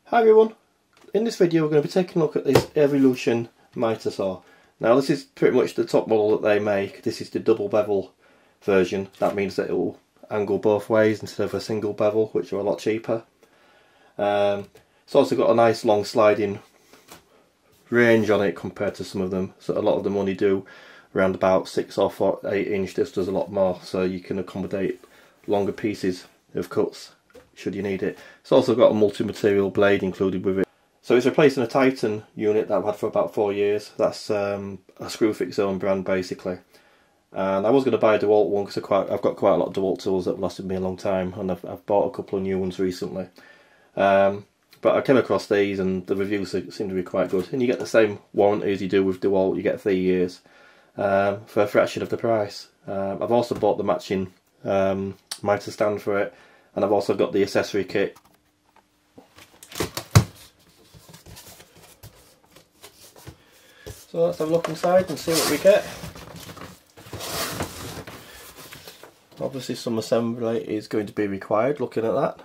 Hi everyone, in this video we're going to be taking a look at this Evolution Mitre saw. Now this is pretty much the top model that they make. This is the double bevel version. That means that it will angle both ways instead of a single bevel, which are a lot cheaper. It's also got a nice long sliding range on it compared to some of them. So a lot of them only do around about 6 or 8 inch. This does a lot more, so you can accommodate longer pieces of cuts should you need it. It's also got a multi-material blade included with it. So it's replacing a Titan unit that I've had for about 4 years. That's a Screwfix own brand basically. And I was going to buy a DeWalt one because I've got quite a lot of DeWalt tools that have lasted me a long time, and I've bought a couple of new ones recently. But I came across these and the reviews seem to be quite good. And you get the same warranty as you do with DeWalt. You get 3 years for a fraction of the price. I've also bought the matching mitre stand for it, and I've also got the accessory kit. So let's have a look inside and see what we get. Obviously some assembly is going to be required looking at that.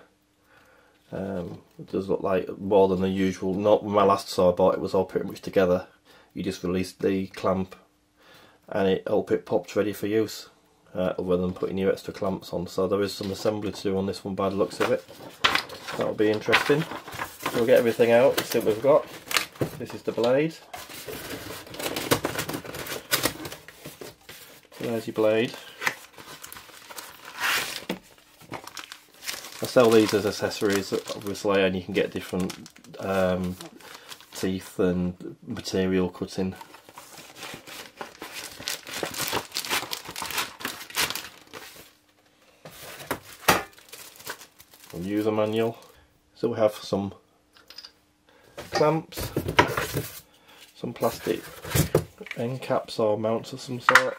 It does look like more than the usual. Not when my last saw I bought, it was all pretty much together. You just released the clamp and it popped ready for use, other than putting your extra clamps on. So there is some assembly to do on this one by the looks of it. That'll be interesting. So we'll get everything out and see what we've got. This is the blade. So there's your blade. I sell these as accessories obviously, and you can get different teeth and material cutting. User manual. So we have some clamps, some plastic end caps or mounts of some sort.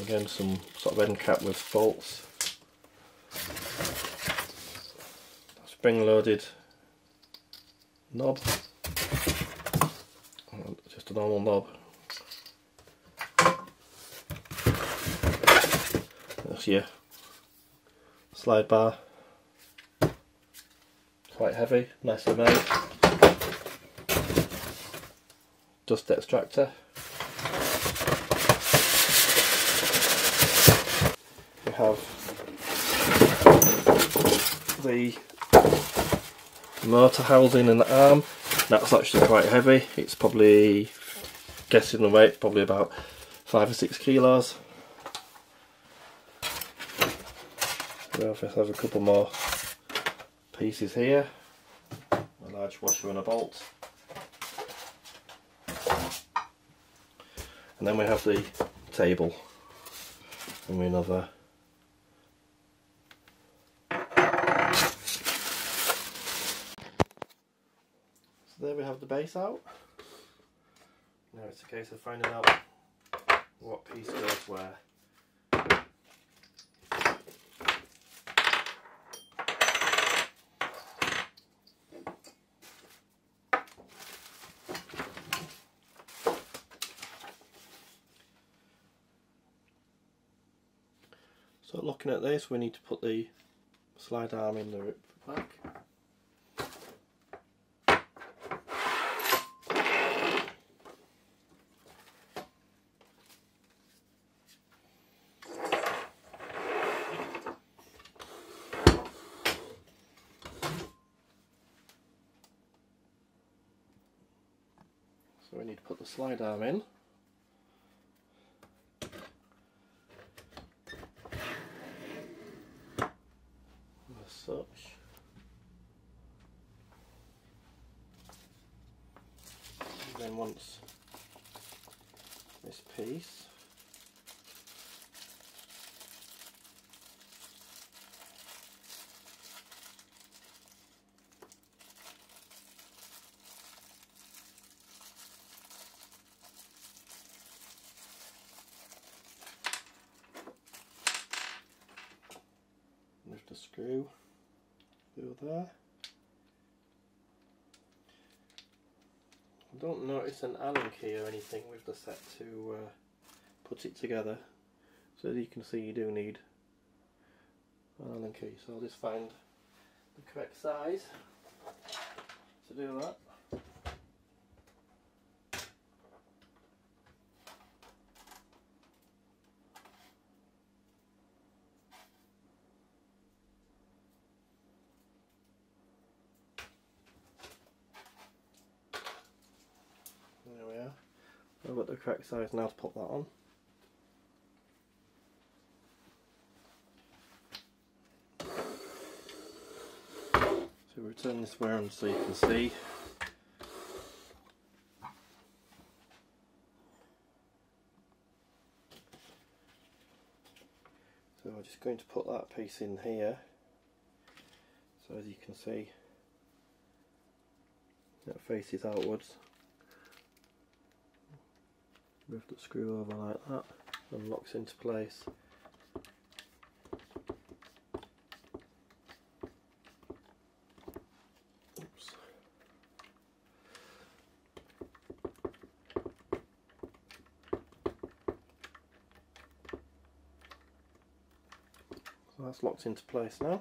Again, some sort of end cap with bolts. Spring loaded knob. Just a normal knob. That's your slide bar. Quite heavy, nicely made. Dust extractor. We have the motor housing and the arm. That's actually quite heavy. It's probably, guessing the weight, probably about 5 or 6 kilos. We have a couple more pieces here. A large washer and a bolt. And then we have the table. And we another. So there we have the base out. Now it's a case of finding out what piece goes where. So looking at this, we need to put the slide arm in the back. So we need to put the slide arm in. Such. And then once this piece lift the screw through there. I don't notice an Allen key or anything with the set to put it together. So as you can see, you do need an Allen key, so I'll just find the correct size to do that. There we are. I've got the correct size now to put that on. So we'll turn this around so you can see. So we're just going to put that piece in here. So as you can see, that faces outwards. Move the screw over like that and locks into place. Oops. So that's locked into place now.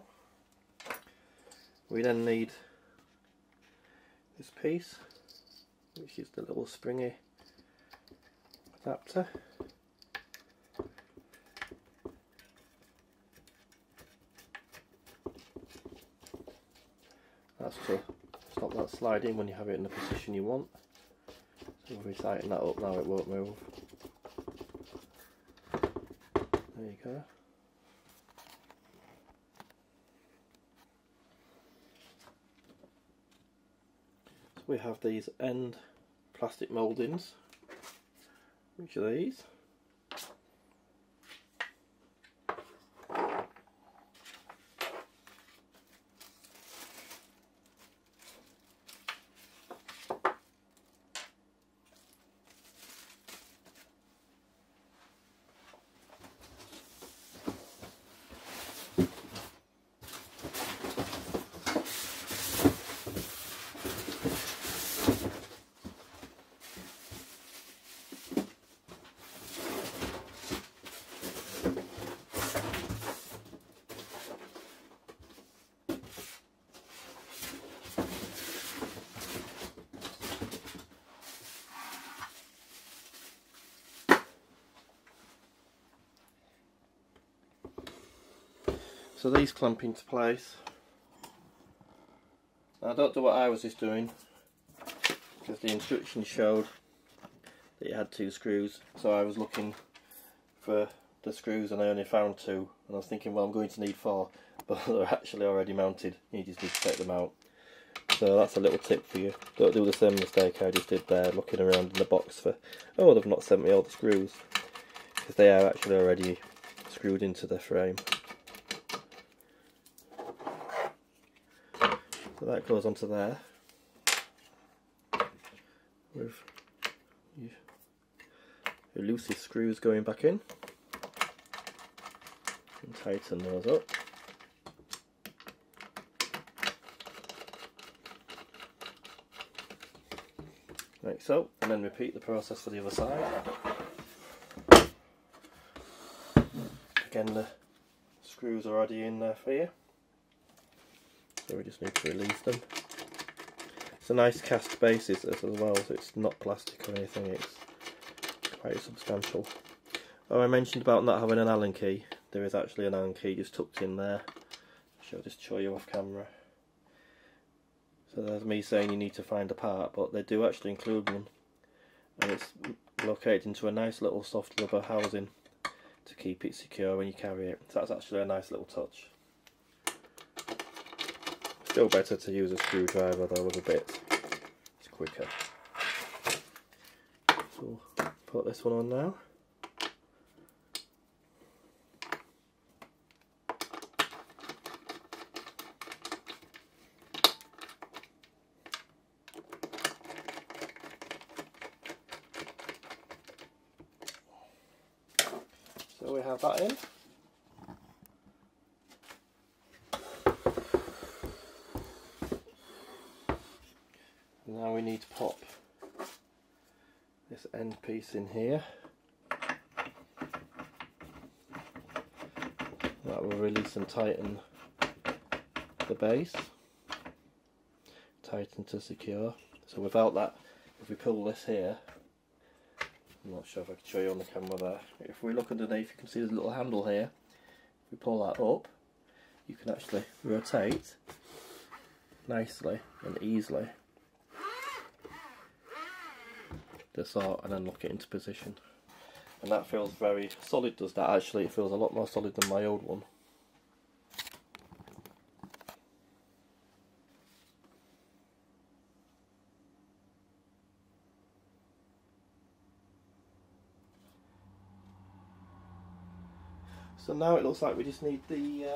We then need this piece, which is the little springy adapter. That's to stop that sliding when you have it in the position you want. So if we tighten that up now, it won't move. There you go. So we have these end plastic mouldings, which are these. So these clamp into place. I don't know what I was just doing, because the instructions showed that you had 2 screws, so I was looking for the screws and I only found 2, and I was thinking, well, I'm going to need 4, but they're actually already mounted. You just need to take them out. So that's a little tip for you. Don't do the same mistake I just did there, looking around in the box for, oh, they've not sent me all the screws, because they are actually already screwed into the frame. So that goes onto there with your loosey screws going back in, and tighten those up. Like so, and then repeat the process for the other side. Again, the screws are already in there for you. So we just need to release them. It's a nice cast basis as well, so it's not plastic or anything, it's quite substantial. Oh, I mentioned about not having an Allen key. There is actually an Allen key just tucked in there. I'll just show you off camera. So there's me saying you need to find a part, but they do actually include one. And it's located into a nice little soft rubber housing to keep it secure when you carry it. So that's actually a nice little touch. Still better to use a screwdriver though, with a bit. It's quicker. So put this one on now. So we have that in. Now we need to pop this end piece in here. That'll that will release and tighten the base, tighten to secure. So without that, if we pull this here, I'm not sure if I can show you on the camera there, if we look underneath you can see there's a little handle here. If we pull that up, you can actually rotate nicely and easily the saw and then lock it into position. And that feels very solid, does that actually. It feels a lot more solid than my old one. So now it looks like we just need the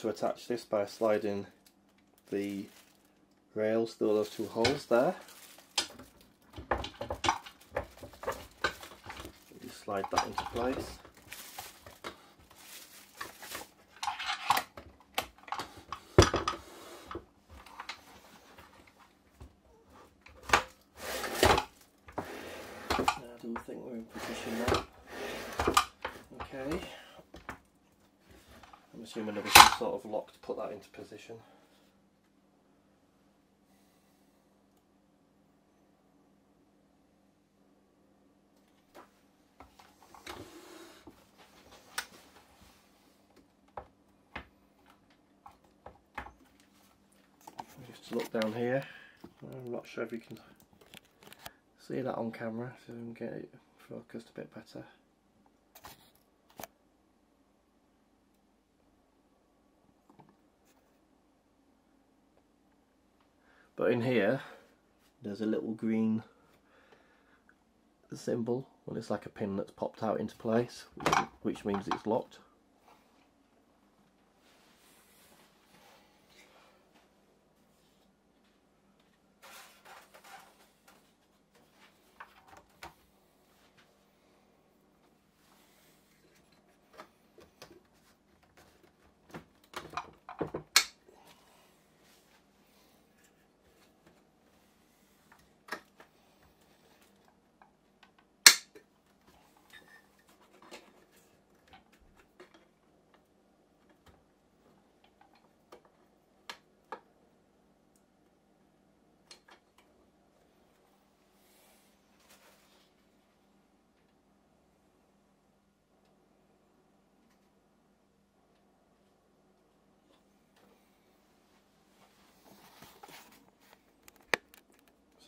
to attach this by sliding the rails through those two holes there. Just slide that into place. I don't think we're in position now. Okay. I'm assuming there was some sort of lock to put that into position. Just look down here. I'm not sure if you can see that on camera, so we can get it focused a bit better. But in here, there's a little green symbol, well, it's like a pin that's popped out into place, which means it's locked.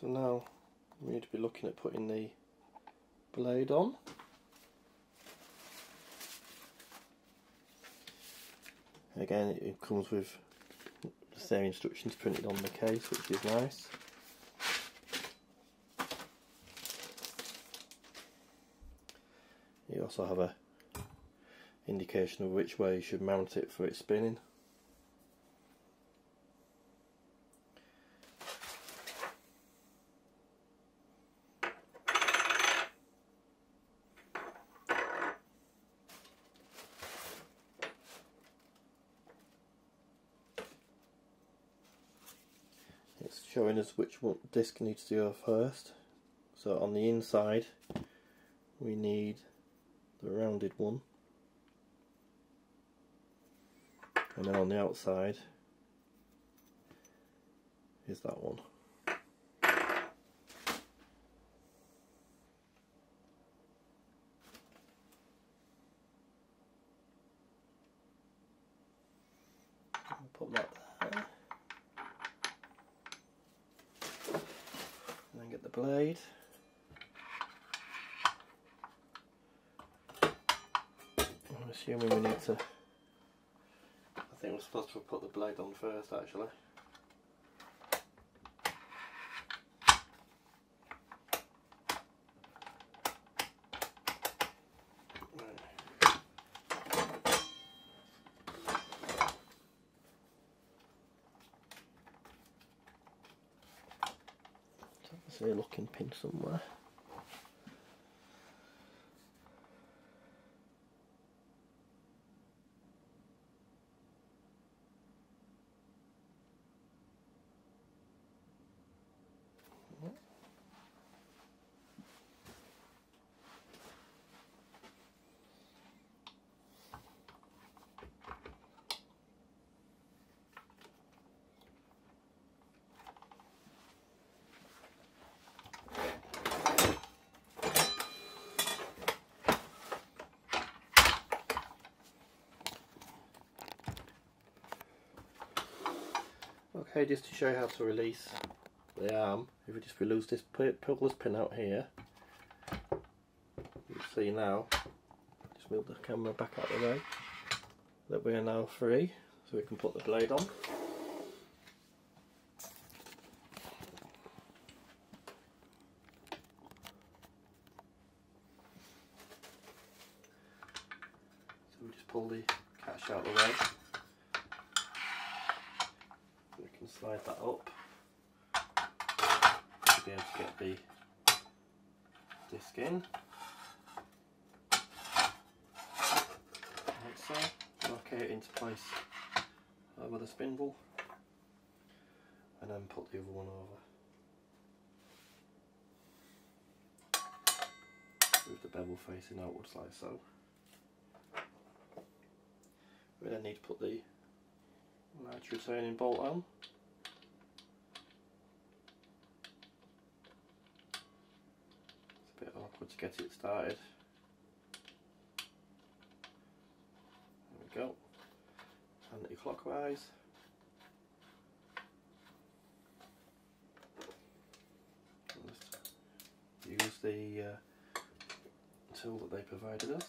So now we need to be looking at putting the blade on. Again, it comes with the same instructions printed on the case, which is nice. You also have a indication of which way you should mount it for its spinning. It's showing us which one disc needs to go first. So on the inside we need the rounded one, and then on the outside is that one. I'll put that there. And then get the blade. I'm assuming we need to, I think we're supposed to put the blade on first actually. So a looking pin somewhere. Okay, just to show you how to release the arm, if we lose this pull this pin out here, you'll see now, just move the camera back out of the way, that we are now free, so we can put the blade on. So we just pull the catch out of the way. We can slide that up to be able to get the disc in, like so. Lock it into place over the spindle and then put the other one over. With the bevel facing outwards like so. We then need to put the large returning bolt on. It's a bit awkward to get it started. There we go. Anti-clockwise. Use the tool that they provided us.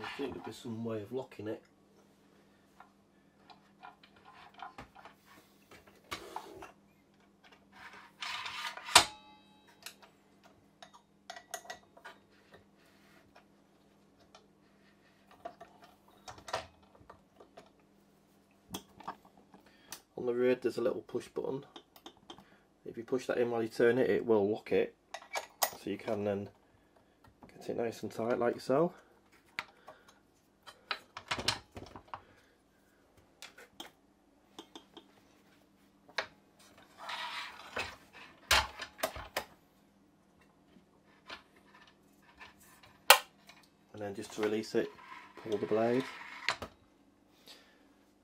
I think there'd be some way of locking it. On the rear there's a little push button. If you push that in while you turn it, it will lock it. So you can then get it nice and tight like so. And then just to release it, pull the blade.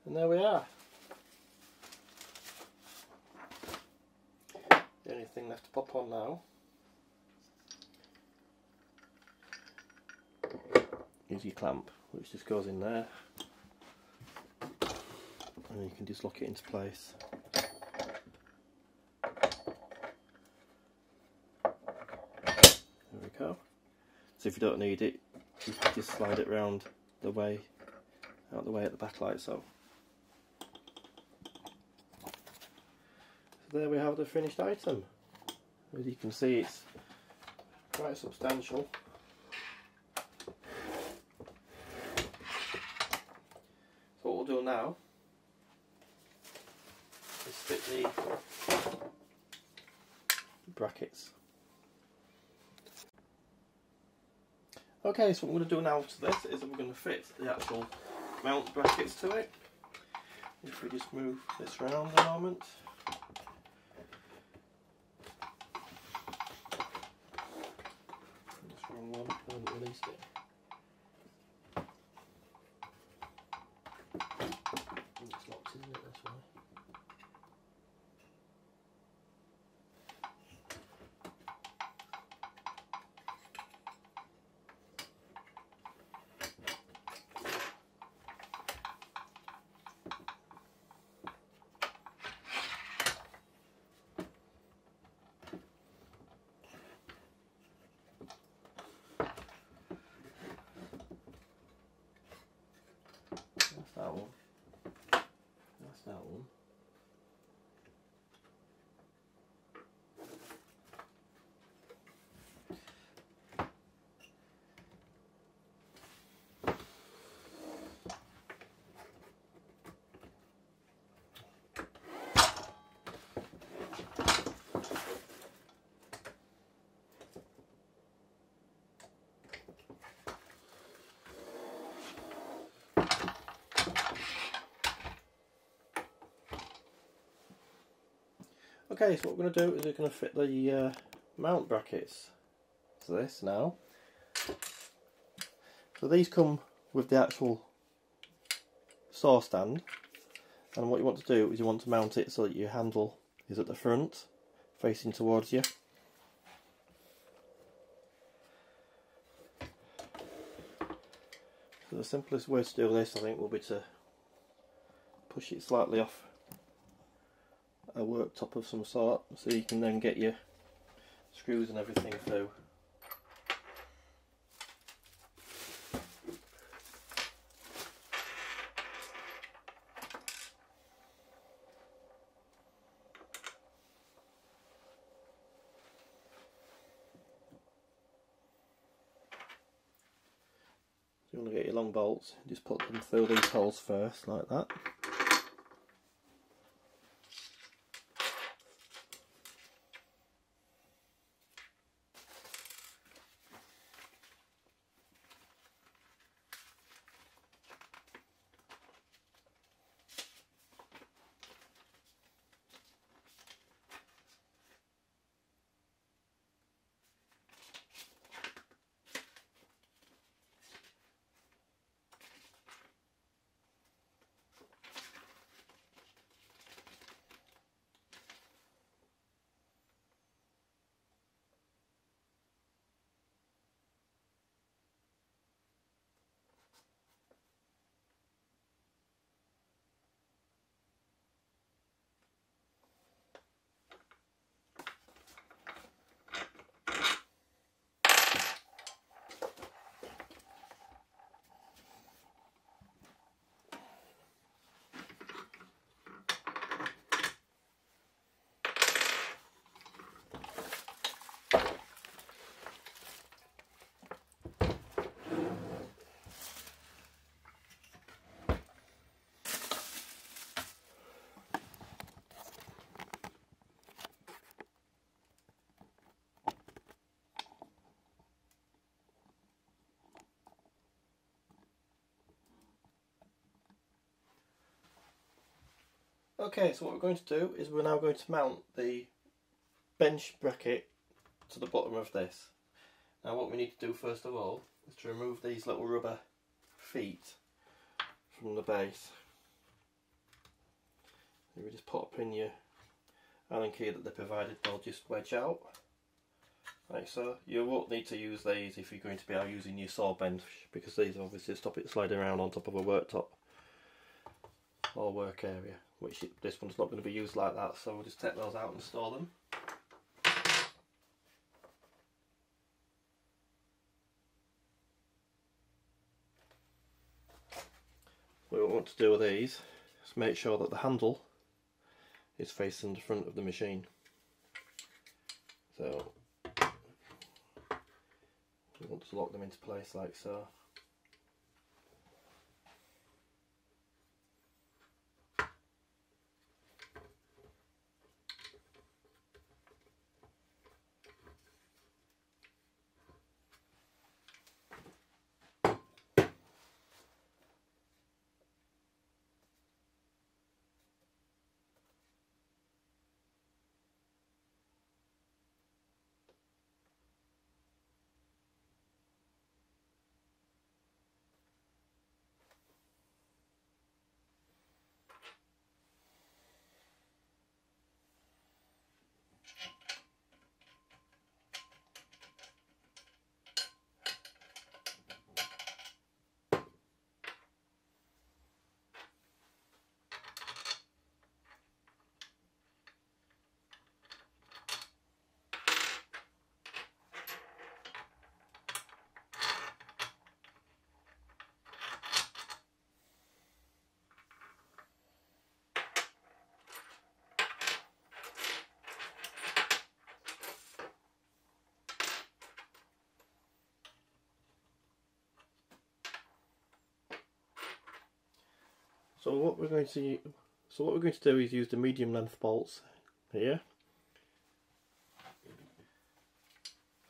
And there we are. The only thing left to pop on now is your clamp, which just goes in there. And you can just lock it into place. There we go. So if you don't need it, you can just slide it round the way, out the way at the back like so. So there we have the finished item. As you can see, it's quite substantial. So what we'll do now is fit the brackets. Okay, so what we're going to do now to this is we're going to fit the actual mount brackets to it. If we just move this around a moment. This wrong one, I haven't released it. It's locked, isn't it? That's why. Okay, so what we're going to do is we're going to fit the mount brackets to this now. So these come with the actual saw stand, and what you want to do is you want to mount it so that your handle is at the front, facing towards you. So the simplest way to do this, I think, will be to push it slightly off a worktop of some sort, so you can then get your screws and everything through. So you want to get your long bolts, just put them through these holes first, like that. Okay, so what we're going to do is we're now going to mount the bench bracket to the bottom of this. Now what we need to do first of all is to remove these little rubber feet from the base. So we just put a pin your Allen key that they provided, they'll just wedge out like so. You won't need to use these if you're going to be out using your saw bench, because these obviously stop it sliding around on top of a worktop or work area, which this one's not going to be used like that, so we'll just take those out and store them. What we want to do with these is make sure that the handle is facing the front of the machine. So we want to lock them into place like so. So what we're going to do is use the medium length bolts here.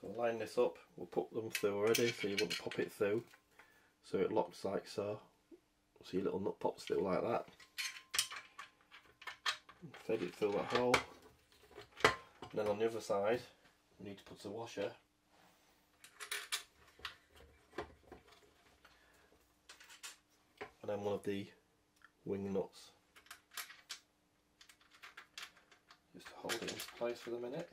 So line this up, we'll put them through already, so you want to pop it through so it locks like so. See your little nut pops through like that. Thread it through that hole. And then on the other side we need to put a washer. And then one of the wing nuts. Just to hold it into place for the minute.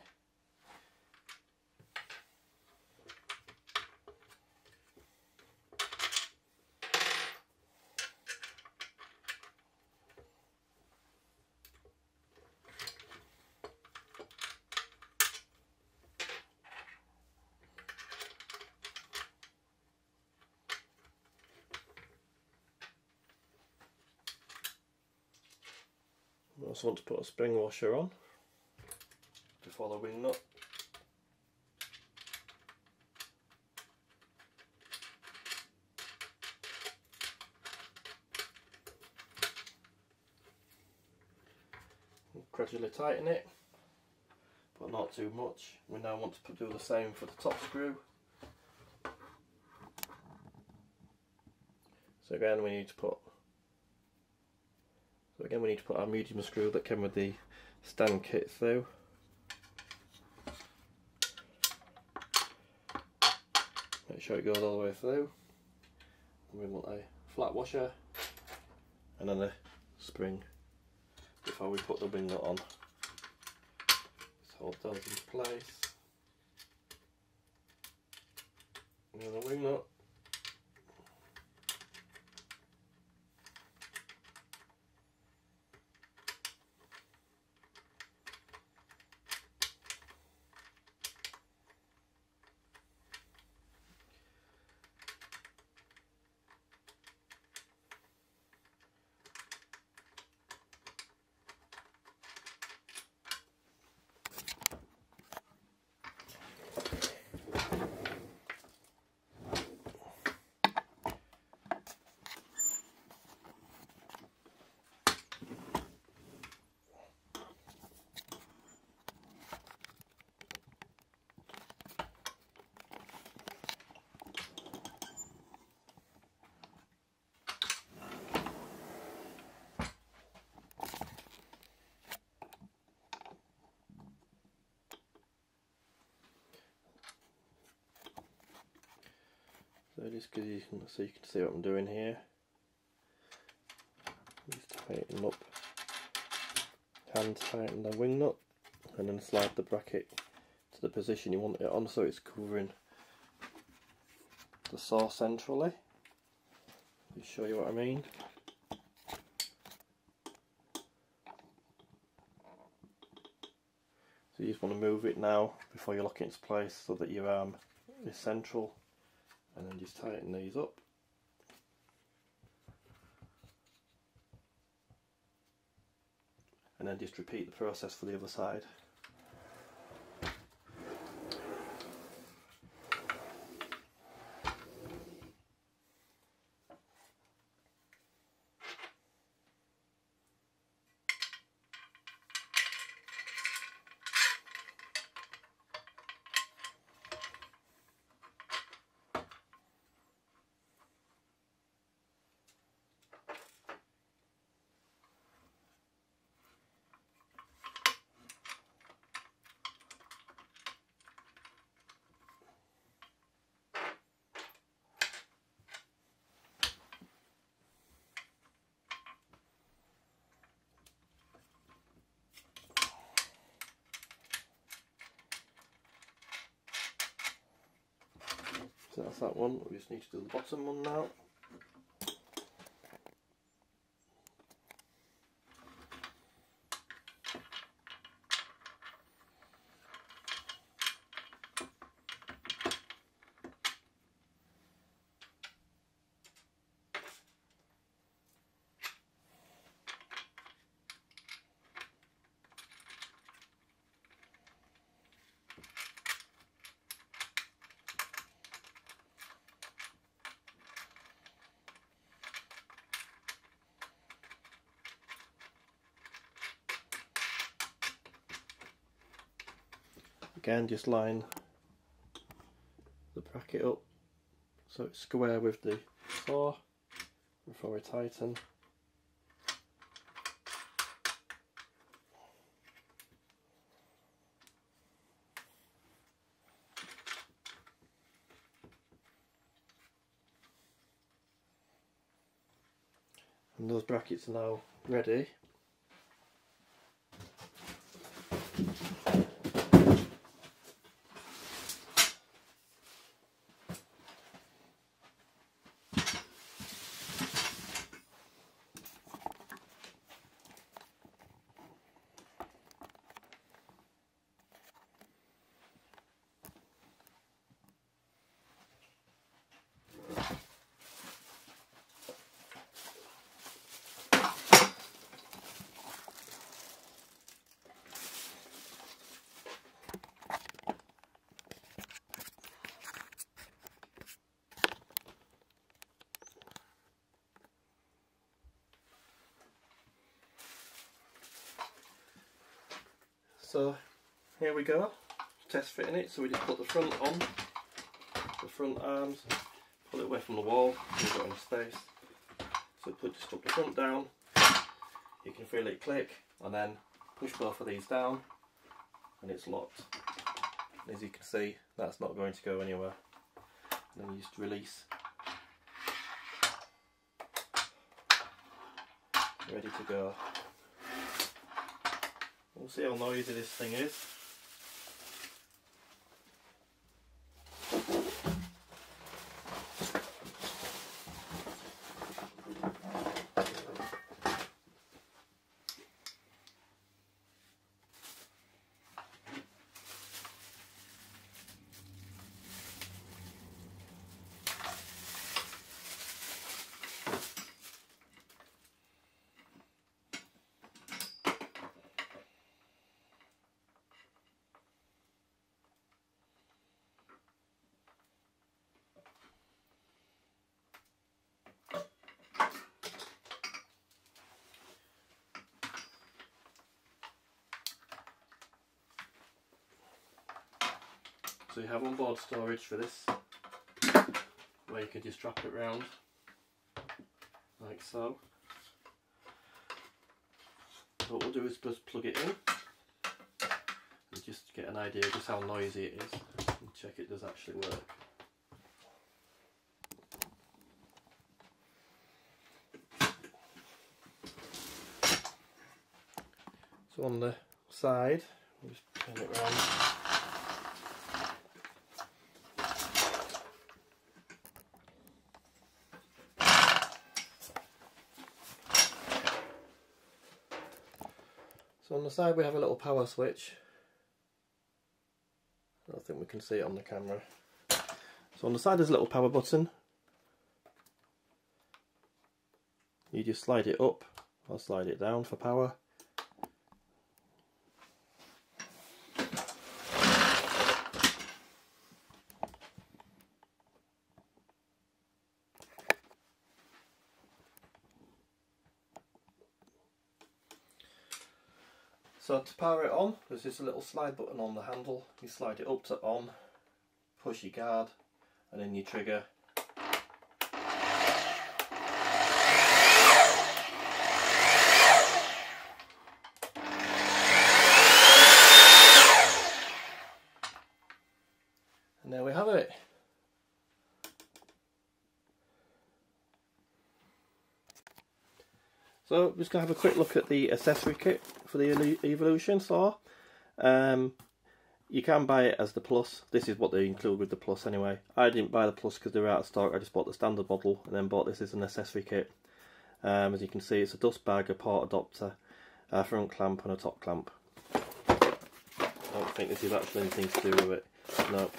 I also want to put a spring washer on before the wing nut. Gradually tighten it, but not too much. We now want to do the same for the top screw. So again we need to put our medium screw that came with the stand kit through. Make sure it goes all the way through. And we want a flat washer and then a spring before we put the wing nut on. Just hold those in place. And then the wing nut. So just because you can see what I'm doing here. Just tighten up, hand tighten the wing nut, and then slide the bracket to the position you want it on, so it's covering the saw centrally. Just show you what I mean. So you just want to move it now before you lock it into place so that your arm is central. And then just tighten these up. And then just repeat the process for the other side. So that's that one. We just need to do the bottom one now. Again, just line the bracket up so it's square with the saw before we tighten. And those brackets are now ready. So here we go, test fitting it. So we just put the front on, the front arms, pull it away from the wall, we've got any space. So just put the front down, you can feel it click, and then push both of these down and it's locked. And as you can see, that's not going to go anywhere. And then you just release. Ready to go. We'll see how noisy this thing is. So you have onboard storage for this, where you can just drop it round, like so. What we'll do is just plug it in, and just get an idea of just how noisy it is, and check it does actually work. So on the side, we'll just turn it round. So on the side we have a little power switch. I don't think we can see it on the camera. So on the side there's a little power button. You just slide it up or slide it down for power. So to power it on, there's just a little slide button on the handle. You slide it up to on, push your guard, and then your trigger. And there we have it. So I'm just going to have a quick look at the accessory kit for the Evolution saw. You can buy it as the Plus. This is what they include with the Plus anyway. I didn't buy the Plus because they were out of stock. I just bought the standard model and then bought this as an accessory kit. As you can see, it's a dust bag, a port adapter, a front clamp and a top clamp. I don't think this is actually anything to do with it. No.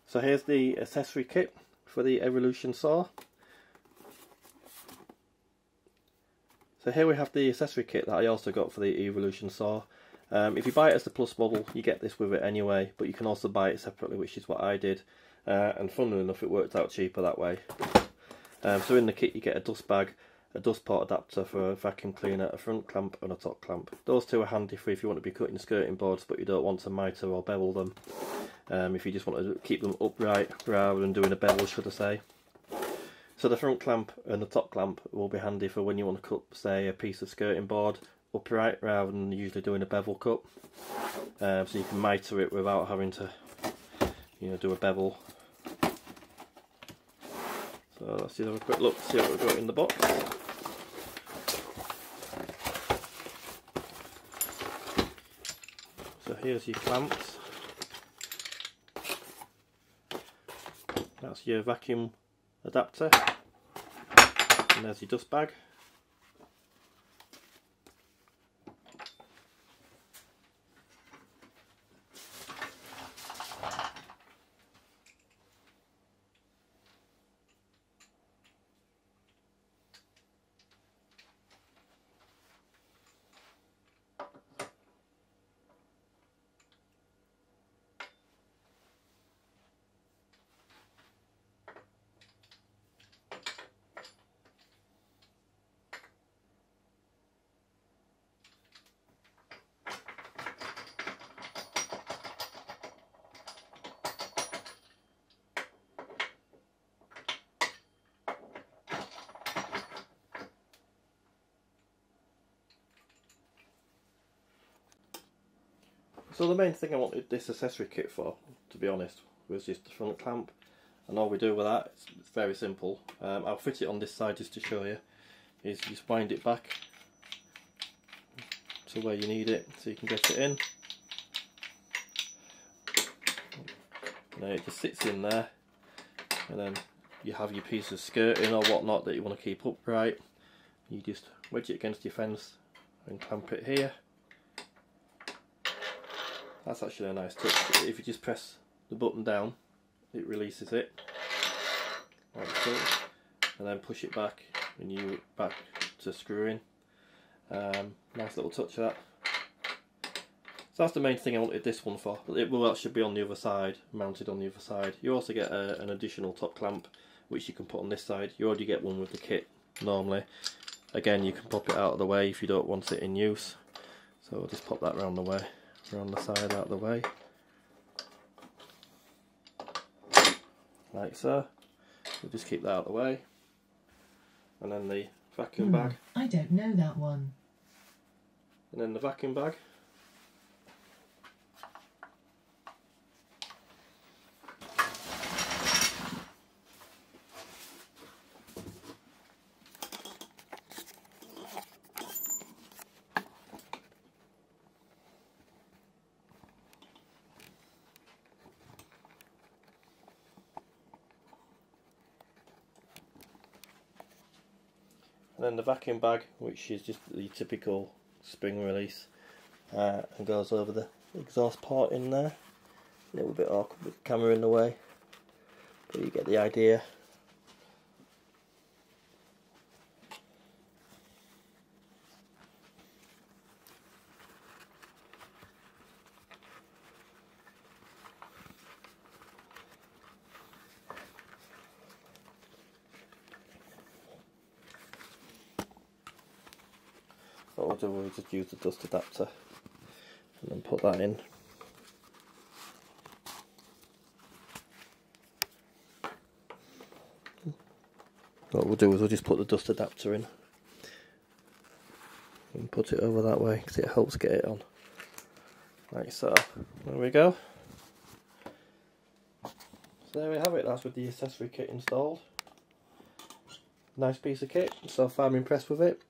So here's the accessory kit for the Evolution saw. So here we have the accessory kit that I also got for the Evolution saw. If you buy it as the Plus model, you get this with it anyway, but you can also buy it separately, which is what I did. And funnily enough, it worked out cheaper that way. So in the kit you get a dust bag, a dust port adapter for a vacuum cleaner, a front clamp and a top clamp. Those two are handy for if you want to be cutting skirting boards but you don't want to mitre or bevel them. If you just want to keep them upright rather than doing a bevel, should I say. So the front clamp and the top clamp will be handy for when you want to cut, say, a piece of skirting board upright rather than usually doing a bevel cut. So you can mitre it without having to, do a bevel. So let's just have a quick look, see what we've got in the box. So here's your clamps. That's your vacuum adapter. And there's your dust bag. So the main thing I wanted this accessory kit for, to be honest, was just the front clamp, and all we do with that, it's very simple. I'll fit it on this side just to show you, is you just wind it back to where you need it so you can get it in. Now it just sits in there, and then you have your piece of skirting or whatnot that you want to keep upright. You just wedge it against your fence and clamp it here. That's actually a nice touch. If you just press the button down, it releases it, like so, and then push it back and you back to screwing. Nice little touch of that. So that's the main thing I wanted this one for. It will actually be on the other side, mounted on the other side. You also get an additional top clamp which you can put on this side. You already get one with the kit normally. Again, you can pop it out of the way if you don't want it in use. So I'll just pop that around the way. Around the side, out of the way, like so. We'll just keep that out of the way, and then the vacuum bag. I don't know that one. And then the vacuum bag. And then the vacuum bag, which is just the typical spring release, and goes over the exhaust port in there. A little bit awkward with the camera in the way, but you get the idea. What we'll do is just use the dust adapter and then put that in. What we'll do is we'll just put the dust adapter in and put it over that way because it helps get it on. Like so. There we go. So there we have it, that's with the accessory kit installed. Nice piece of kit, so far I'm impressed with it.